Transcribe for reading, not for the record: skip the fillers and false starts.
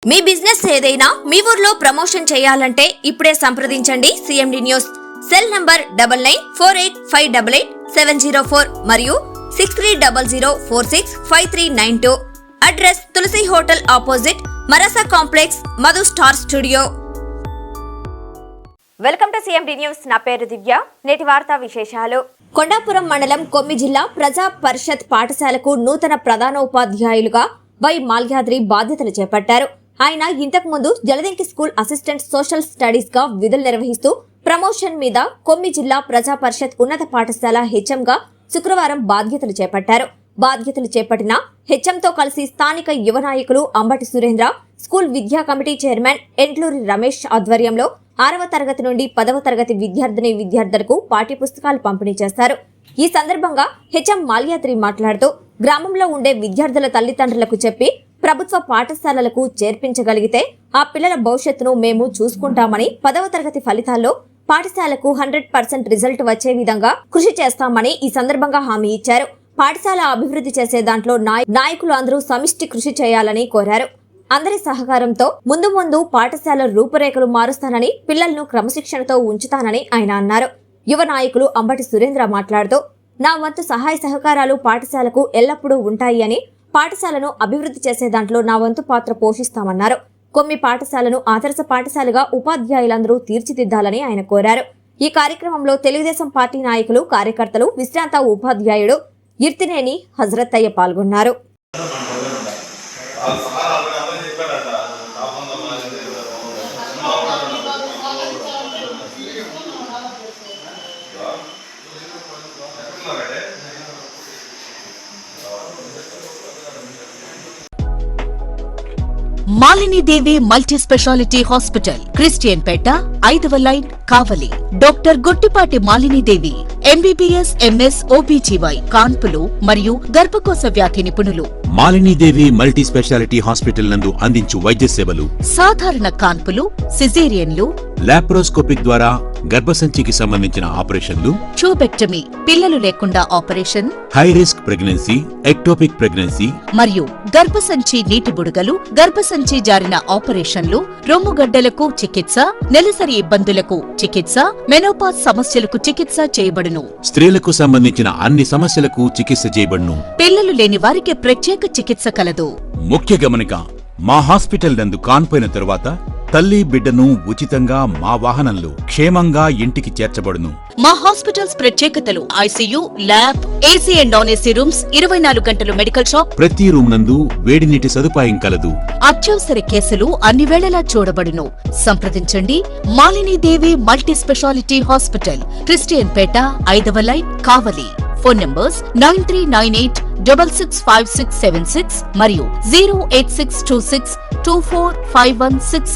మీ business ఏదైనా మీ ఊర్లో promotion చేయాలంటే ఇప్పుడే సంప్రదించండి సిఎండి న్యూస్. సెల్ నంబర్ 9948588704 మరియు 6300465392. అడ్రస్ తులసి హోటల్ ఆపోజిట్ మరాసా complex, Madhu star studio. Welcome to CMD news. నా పేరు దివ్య. నేటి వార్తా విశేషాలు. కొండాపురం మండలం కొమ్మి జిల్లా ప్రజా పరిషత్ పాఠశాలకు నూతన ప్రధానోపాధ్యాయులుగా వై మాల్యాద్రి బాధ్యతలు చేపట్టారు. ఆయన ఇంతకు ముందు Jaladanki school assistant social studies గా విధులు నిర్వహిస్తూ ప్రమోషన్ మీద కొమ్మి జిల్లా ప్రజా పరిషత్ ఉన్నత పాఠశాల హెచ్ఎం గా శుక్రవారం బాధ్యతలు చేపట్టారు. బాధ్యతలు చేపట్టిన హెచ్ఎంతో కలిసి స్థానిక యువ నాయకులు అంబటి సురేంద్ర, స్కూల్ విద్యా కమిటీ చైర్మన్ ఎంట్లూరి రమేష్ ఆధ్వర్యంలో 6వ తరగతి నుండి 10వ తరగతి విద్యార్థులకు పాఠ్యపుస్తకాలు పంపిణీ చేస్తారు. ఈ సందర్భంగా హెచ్ఎం మాల్యాద్రి మాట్లాడుతూ గ్రామంలో ఉండే విద్యార్థుల తల్లిదండ్రులకు చెప్పి ప్రభుత్వ పాఠశాలలకు చేర్పించగలిగితే ఆ పిల్లల భవిష్యత్తును మేము చూసుకుంటామని, 10వ తరగతి ఫలితాల్లో పాఠశాలకు 100% రిజల్ట్ వచ్చే విధంగా కృషి చేస్తామని ఈ సందర్భంగా హామీ ఇచ్చారు. పాఠశాల అభివృద్ధి చేసే దాంట్లో నాయకులు అందరూ సమిష్టి కృషి చేయాలని కోరారు. అందరి సహకారంతో ముందు పాఠశాల రూపురేఖలు మారుస్తానని, పిల్లలను క్రమశిక్షణతో ఉంచుతానని ఆయన అన్నారు. యువ నాయకులు అంబటి సురేంద్ర మాట్లాడుతూ నా వంతు సహాయ సహకారాలు పాఠశాలకు ఎల్లప్పుడూ ఉంటాయి అని, పాఠశాలను అభివృద్ధి చేసే దాంట్లో నా వంతు పాత్ర పోషిస్తామన్నారు. కొమ్మి పాఠశాలను ఆదర్శ పాఠశాలగా ఉపాధ్యాయులందరూ తీర్చిదిద్దాలని ఆయన కోరారు. ఈ కార్యక్రమంలో తెలుగుదేశం పార్టీ నాయకులు, కార్యకర్తలు, విశ్రాంత ఉపాధ్యాయుడు ఇర్తినేని హజరత్తయ్య పాల్గొన్నారు. మాలిని దేవి మల్టీ స్పెషాలిటీ హాస్పిటల్, క్రిస్టియన్ పేట, 5వ లైన్, కావలి. డాక్టర్ గుట్టిపాటి మాలిని దేవి ఎంబీబీఎస్, ఎంఎస్, ఓబీజీవై, కాన్పులు మరియు గర్భకోశ వ్యాధి నిపుణులు. మాలినీదేవి మల్టీ స్పెషాలిటీ హాస్పిటల్ నందు అందించు వైద్య సేవలు: సాధారణ కాన్పులు, సిజేరియన్లు, లాప్రోస్కోపిక్ ద్వారా గర్భసంచికి సంబంధించిన ఆపరేషన్లు, ట్యూబెక్టమీ, పిల్లలు లేకుండా operation, high risk pregnancy, ectopic pregnancy మరియు గర్భసంచి నీటి బుడగలు, గర్భసంచి జారిన ఆపరేషన్లు, రొమ్ముగడ్డలకు చికిత్స, నెలసరి ఇబ్బందులకు చికిత్స, మెనోపాజ్ సమస్యలకు చికిత్స చేయబడును. స్త్రీలకు సంబంధించిన అన్ని సమస్యలకు చికిత్స చేయబడును. పిల్లలు లేని వారికి ప్రత్యేక చికిత్స కలదు. ముఖ్య గమనిక: మా హాస్పిటల్ నందు కాన్పోయిన తరువాత తల్లి బిడ్డను ఉచితంగా మా వాహనంలో క్షేమంగా ఇంటికి చేర్చబడును. మా హాస్పిటల్స్ ప్రత్యేకతలు: ICU, lab, AC and non AC rooms, 24 గంటలు మెడికల్ షాప్, ప్రతి రూమ్ నందు వేడి నీటి సదుపాయం కలదు. అత్యవసర కేసులు అన్ని వేళలా చూడబడును. సంప్రదించండి మాలిని దేవి మల్టీ స్పెషాలిటీ హాస్పిటల్, క్రిస్టియన్ పేట, 5వ లైన్, కావలి. ఫోన్ నంబర్స్ 9398665676 మరియు 08626245166.